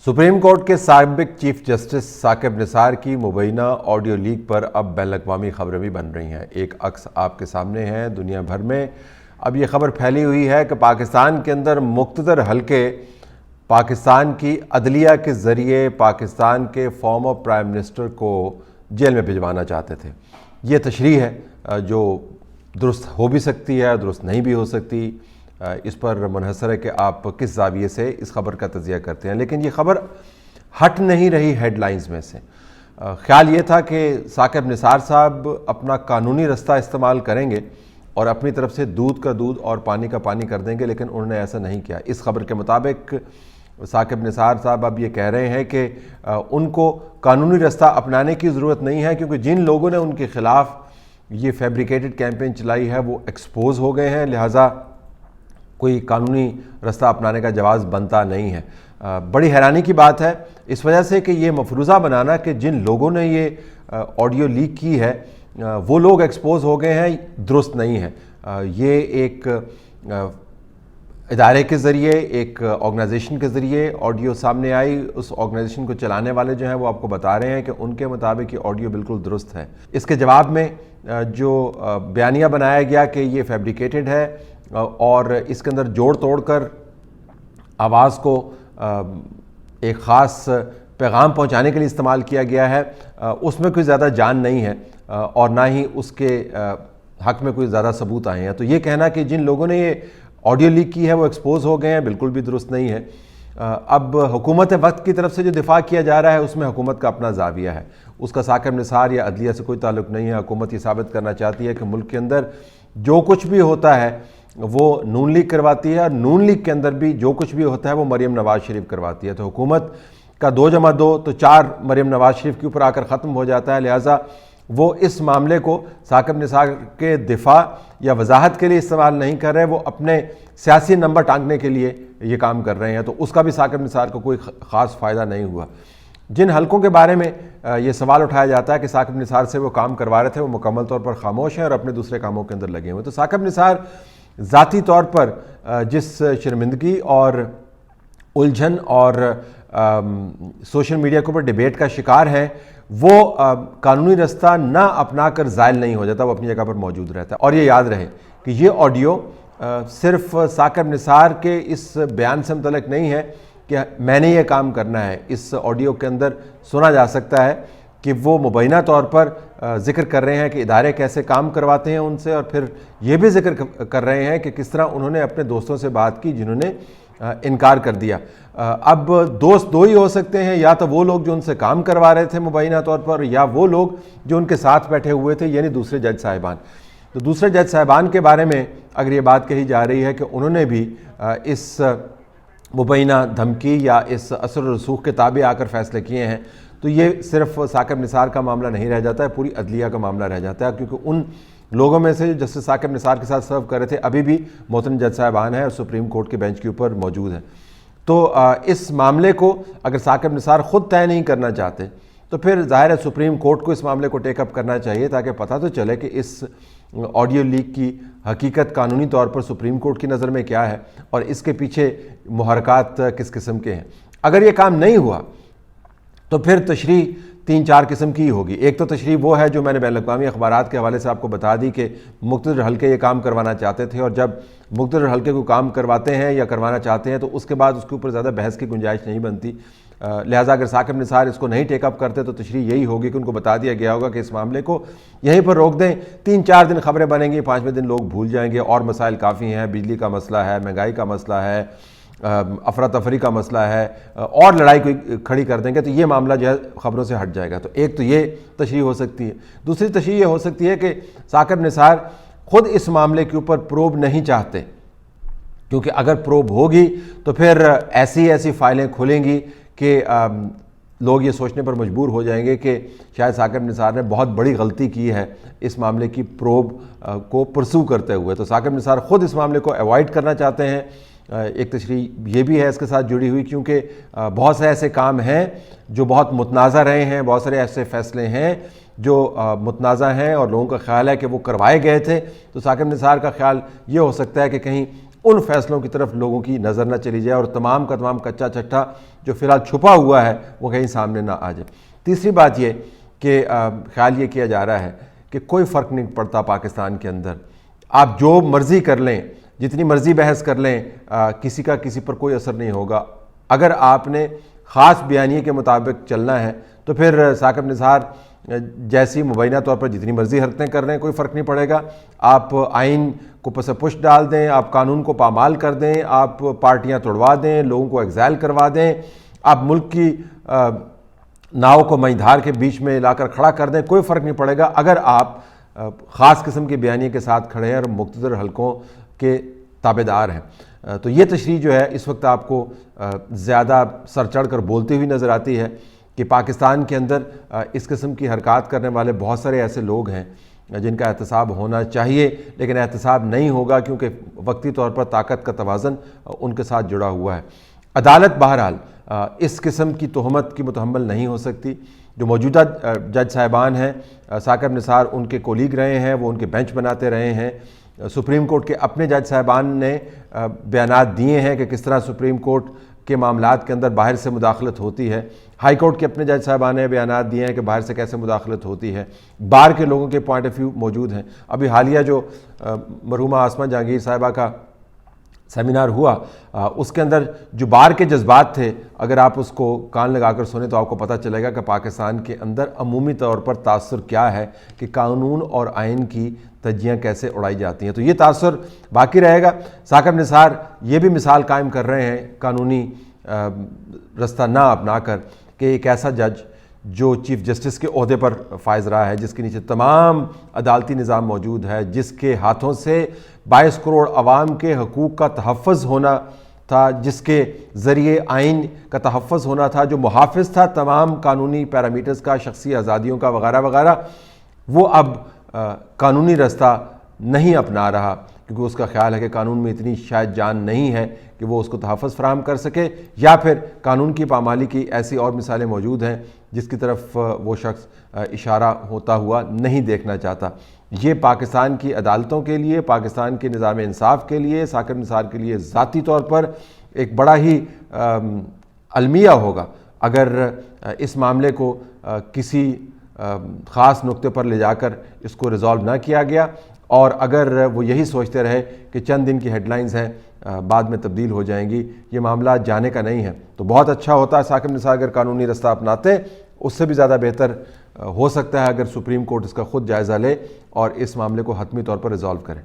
Supreme court کے سابق chief justice Saqib Nisar کی مبینہ آڈیو لیک پر اب بین الاقوامی خبریں بھی بن رہی ہیں۔ ایک عکس آپ کے سامنے ہے۔ دنیا بھر میں اب یہ خبر پھیلی ہوئی ہے کہ پاکستان کے اندر مقتدر حلقے پاکستان کی عدلیہ کے ذریعے پاکستان کے فارمر پرائم منسٹر کو جیل میں بھجوانا چاہتے تھے۔ یہ تشریح ہے جو درست ہو بھی سکتی ہے، درست نہیں بھی ہو سکتی۔ اس پر منحصر ہے کہ آپ کس زاویے سے اس خبر کا تجزیہ کرتے ہیں، لیکن یہ خبر ہٹ نہیں رہی ہیڈ لائنز میں سے۔ خیال یہ تھا کہ ثاقب نثار صاحب اپنا قانونی رستہ استعمال کریں گے اور اپنی طرف سے دودھ کا دودھ اور پانی کا پانی کر دیں گے، لیکن انہوں نے ایسا نہیں کیا۔ اس خبر کے مطابق ثاقب نثار صاحب اب یہ کہہ رہے ہیں کہ ان کو قانونی رستہ اپنانے کی ضرورت نہیں ہے، کیونکہ جن لوگوں نے ان کے خلاف یہ فیبریکیٹڈ کیمپین چلائی ہے وہ ایکسپوز ہو گئے ہیں، لہٰذا کوئی قانونی رستہ اپنانے کا جواز بنتا نہیں ہے۔ بڑی حیرانی کی بات ہے اس وجہ سے کہ یہ مفروضہ بنانا کہ جن لوگوں نے یہ آڈیو لیک کی ہے وہ لوگ ایکسپوز ہو گئے ہیں، درست نہیں ہے۔ یہ ایک ادارے کے ذریعے، ایک آرگنائزیشن کے ذریعے آڈیو سامنے آئی۔ اس آرگنائزیشن کو چلانے والے جو ہیں وہ آپ کو بتا رہے ہیں کہ ان کے مطابق یہ آڈیو بالکل درست ہے۔ اس کے جواب میں جو بیانیہ بنایا گیا کہ یہ فیبریکیٹڈ ہے اور اس کے اندر جوڑ توڑ کر آواز کو ایک خاص پیغام پہنچانے کے لیے استعمال کیا گیا ہے، اس میں کوئی زیادہ جان نہیں ہے اور نہ ہی اس کے حق میں کوئی زیادہ ثبوت آئے ہیں۔ تو یہ کہنا کہ جن لوگوں نے یہ آڈیو لیک کی ہے وہ ایکسپوز ہو گئے ہیں، بالکل بھی درست نہیں ہے۔ اب حکومت وقت کی طرف سے جو دفاع کیا جا رہا ہے اس میں حکومت کا اپنا زاویہ ہے، اس کا ثاقب نثار یا عدلیہ سے کوئی تعلق نہیں ہے۔ حکومت یہ ثابت کرنا چاہتی ہے کہ ملک کے اندر جو کچھ بھی ہوتا ہے وہ نون لیگ کرواتی ہے، اور نون لیگ کے اندر بھی جو کچھ بھی ہوتا ہے وہ مریم نواز شریف کرواتی ہے۔ تو حکومت کا 2+2 تو 4 مریم نواز شریف کے اوپر آ کر ختم ہو جاتا ہے، لہٰذا وہ اس معاملے کو ثاقب نثار کے دفاع یا وضاحت کے لیے استعمال نہیں کر رہے، وہ اپنے سیاسی نمبر ٹانگنے کے لیے یہ کام کر رہے ہیں۔ تو اس کا بھی ثاقب نثار کو کوئی خاص فائدہ نہیں ہوا۔ جن حلقوں کے بارے میں یہ سوال اٹھایا جاتا ہے کہ ثاقب نثار سے وہ کام کروا رہے تھے، وہ مکمل طور پر خاموش ہیں اور اپنے دوسرے کاموں کے اندر لگے ہوئے۔ تو ثاقب نثار ذاتی طور پر جس شرمندگی اور الجھن اور سوشل میڈیا کے اوپر ڈیبیٹ کا شکار ہے، وہ قانونی رستہ نہ اپنا کر زائل نہیں ہو جاتا، وہ اپنی جگہ پر موجود رہتا ہے۔ اور یہ یاد رہے کہ یہ آڈیو صرف ثاقب نثار کے اس بیان سے متعلق نہیں ہے کہ میں نے یہ کام کرنا ہے۔ اس آڈیو کے اندر سنا جا سکتا ہے کہ وہ مبینہ طور پر ذکر کر رہے ہیں کہ ادارے کیسے کام کرواتے ہیں ان سے، اور پھر یہ بھی ذکر کر رہے ہیں کہ کس طرح انہوں نے اپنے دوستوں سے بات کی جنہوں نے انکار کر دیا۔ اب دوست دو ہی ہو سکتے ہیں، یا تو وہ لوگ جو ان سے کام کروا رہے تھے مبینہ طور پر، یا وہ لوگ جو ان کے ساتھ بیٹھے ہوئے تھے، یعنی دوسرے جج صاحبان۔ تو دوسرے جج صاحبان کے بارے میں اگر یہ بات کہی جا رہی ہے کہ انہوں نے بھی اس مبینہ دھمکی یا اس اثر و رسوخ کے تابع آ کر فیصلے کیے ہیں، تو یہ صرف ثاقب نثار کا معاملہ نہیں رہ جاتا ہے، پوری عدلیہ کا معاملہ رہ جاتا ہے، کیونکہ ان لوگوں میں سے جو جسٹس ثاقب نثار کے ساتھ سرو کر رہے تھے ابھی بھی محترم جج صاحبان ہیں اور سپریم کورٹ کے بینچ کے اوپر موجود ہیں۔ تو اس معاملے کو اگر ثاقب نثار خود طے نہیں کرنا چاہتے تو پھر ظاہر ہے سپریم کورٹ کو اس معاملے کو ٹیک اپ کرنا چاہیے، تاکہ پتہ تو چلے کہ اس آڈیو لیک کی حقیقت قانونی طور پر سپریم کورٹ کی نظر میں کیا ہے اور اس کے پیچھے محرکات کس قسم کے ہیں۔ اگر یہ کام نہیں ہوا تو پھر تشریح 3-4 قسم کی ہوگی۔ ایک تو تشریح وہ ہے جو میں نے بین الاقوامی اخبارات کے حوالے سے آپ کو بتا دی کہ مقتدر حلقے یہ کام کروانا چاہتے تھے، اور جب مقتدر حلقے کو کام کرواتے ہیں یا کروانا چاہتے ہیں تو اس کے بعد اس کے اوپر زیادہ بحث کی گنجائش نہیں بنتی، لہٰذا اگر ثاقب نثار اس کو نہیں ٹیک اپ کرتے تو تشریح یہی ہوگی کہ ان کو بتا دیا گیا ہوگا کہ اس معاملے کو یہیں پر روک دیں، 3-4 دن خبریں بنیں گی، 5ویں دن لوگ بھول جائیں گے، اور مسائل کافی ہیں، بجلی کا مسئلہ ہے، مہنگائی کا مسئلہ ہے، افراتفری کا مسئلہ ہے، اور لڑائی کوئی کھڑی کر دیں گے تو یہ معاملہ جو ہے خبروں سے ہٹ جائے گا۔ تو ایک تو یہ تشریح ہو سکتی ہے۔ دوسری تشریح یہ ہو سکتی ہے کہ ثاقب نثار خود اس معاملے کے اوپر پروب نہیں چاہتے، کیونکہ اگر پروب ہوگی تو پھر ایسی فائلیں کھلیں گی کہ لوگ یہ سوچنے پر مجبور ہو جائیں گے کہ شاید ثاقب نثار نے بہت بڑی غلطی کی ہے اس معاملے کی پروب کو پرسو کرتے ہوئے۔ تو ثاقب نثار خود اس معاملے کو ایوائڈ کرنا چاہتے ہیں۔ ایک تشریح یہ بھی ہے اس کے ساتھ جڑی ہوئی، کیونکہ بہت سے ایسے کام ہیں جو بہت متنازع رہے ہیں، بہت سارے ایسے فیصلے ہیں جو متنازع ہیں اور لوگوں کا خیال ہے کہ وہ کروائے گئے تھے۔ تو ثاقب نثار کا خیال یہ ہو سکتا ہے کہ کہیں ان فیصلوں کی طرف لوگوں کی نظر نہ چلی جائے اور تمام کا تمام کچا چٹھا جو فی الحال چھپا ہوا ہے وہ کہیں سامنے نہ آ جائے۔ تیسری بات یہ کہ خیال یہ کیا جا رہا ہے کہ کوئی فرق نہیں پڑتا پاکستان کے اندر، آپ جو مرضی کر لیں، جتنی مرضی بحث کر لیں، کسی کا کسی پر کوئی اثر نہیں ہوگا۔ اگر آپ نے خاص بیانیے کے مطابق چلنا ہے تو پھر ثاقب نثار جیسی مبینہ طور پر جتنی مرضی حرکتیں کر رہے ہیں کوئی فرق نہیں پڑے گا۔ آپ آئین کو پس پشت ڈال دیں، آپ قانون کو پامال کر دیں، آپ پارٹیاں توڑوا دیں، لوگوں کو ایگزائل کروا دیں، آپ ملک کی ناؤ کو مئی دھار کے بیچ میں لا کر کھڑا کر دیں، کوئی فرق نہیں پڑے گا اگر آپ خاص قسم کے بیانیے کے ساتھ کھڑے ہیں اور مقتدر حلقوں کے تابعدار ہیں۔ تو یہ تشریح جو ہے اس وقت آپ کو زیادہ سر چڑھ کر بولتی ہوئی نظر آتی ہے کہ پاکستان کے اندر اس قسم کی حرکات کرنے والے بہت سارے ایسے لوگ ہیں جن کا احتساب ہونا چاہیے لیکن احتساب نہیں ہوگا کیونکہ وقتی طور پر طاقت کا توازن ان کے ساتھ جڑا ہوا ہے۔ عدالت بہرحال اس قسم کی تہمت کی متحمل نہیں ہو سکتی۔ جو موجودہ جج صاحبان ہیں، ثاقب نثار ان کے کولیگ رہے ہیں، وہ ان کے بینچ بناتے رہے ہیں۔ سپریم کورٹ کے اپنے جج صاحبان نے بیانات دیے ہیں کہ کس طرح سپریم کورٹ کے معاملات کے اندر باہر سے مداخلت ہوتی ہے۔ ہائی کورٹ کے اپنے جج صاحبان نے بیانات دیے ہیں کہ باہر سے کیسے مداخلت ہوتی ہے۔ بار کے لوگوں کے پوائنٹ آف ویو موجود ہیں۔ ابھی حالیہ جو مرحومہ آسمہ جہانگیر صاحبہ کا سیمینار ہوا، اس کے اندر جو بار کے جذبات تھے، اگر آپ اس کو کان لگا کر سنیں تو آپ کو پتہ چلے گا کہ پاکستان کے اندر عمومی طور پر تاثر کیا ہے کہ قانون اور آئین کی دھجیاں کیسے اڑائی جاتی ہیں۔ تو یہ تاثر باقی رہے گا۔ ثاقب نثار یہ بھی مثال قائم کر رہے ہیں قانونی رستہ نہ اپنا کر کہ ایک ایسا جج جو چیف جسٹس کے عہدے پر فائز رہا ہے، جس کے نیچے تمام عدالتی نظام موجود ہے، جس کے ہاتھوں سے 22 کروڑ عوام کے حقوق کا تحفظ ہونا تھا، جس کے ذریعے آئین کا تحفظ ہونا تھا، جو محافظ تھا تمام قانونی پیرامیٹرز کا، شخصی آزادیوں کا وغیرہ وغیرہ، وہ اب قانونی رستہ نہیں اپنا رہا کیونکہ اس کا خیال ہے کہ قانون میں اتنی شاید جان نہیں ہے کہ وہ اس کو تحفظ فراہم کر سکے، یا پھر قانون کی پامالی کی ایسی اور مثالیں موجود ہیں جس کی طرف وہ شخص اشارہ ہوتا ہوا نہیں دیکھنا چاہتا۔ یہ پاکستان کی عدالتوں کے لیے، پاکستان کے نظام انصاف کے لیے، ثاقب نثار کے لیے ذاتی طور پر ایک بڑا ہی المیہ ہوگا اگر اس معاملے کو کسی خاص نقطے پر لے جا کر اس کو ریزالو نہ کیا گیا، اور اگر وہ یہی سوچتے رہے کہ چند دن کی ہیڈ لائنز ہیں بعد میں تبدیل ہو جائیں گی، یہ معاملات جانے کا نہیں ہے۔ تو بہت اچھا ہوتا ہے ثاقب نثار اگر قانونی رستہ اپناتے، اس سے بھی زیادہ بہتر ہو سکتا ہے اگر سپریم کورٹ اس کا خود جائزہ لے اور اس معاملے کو حتمی طور پر ریزالو کرے۔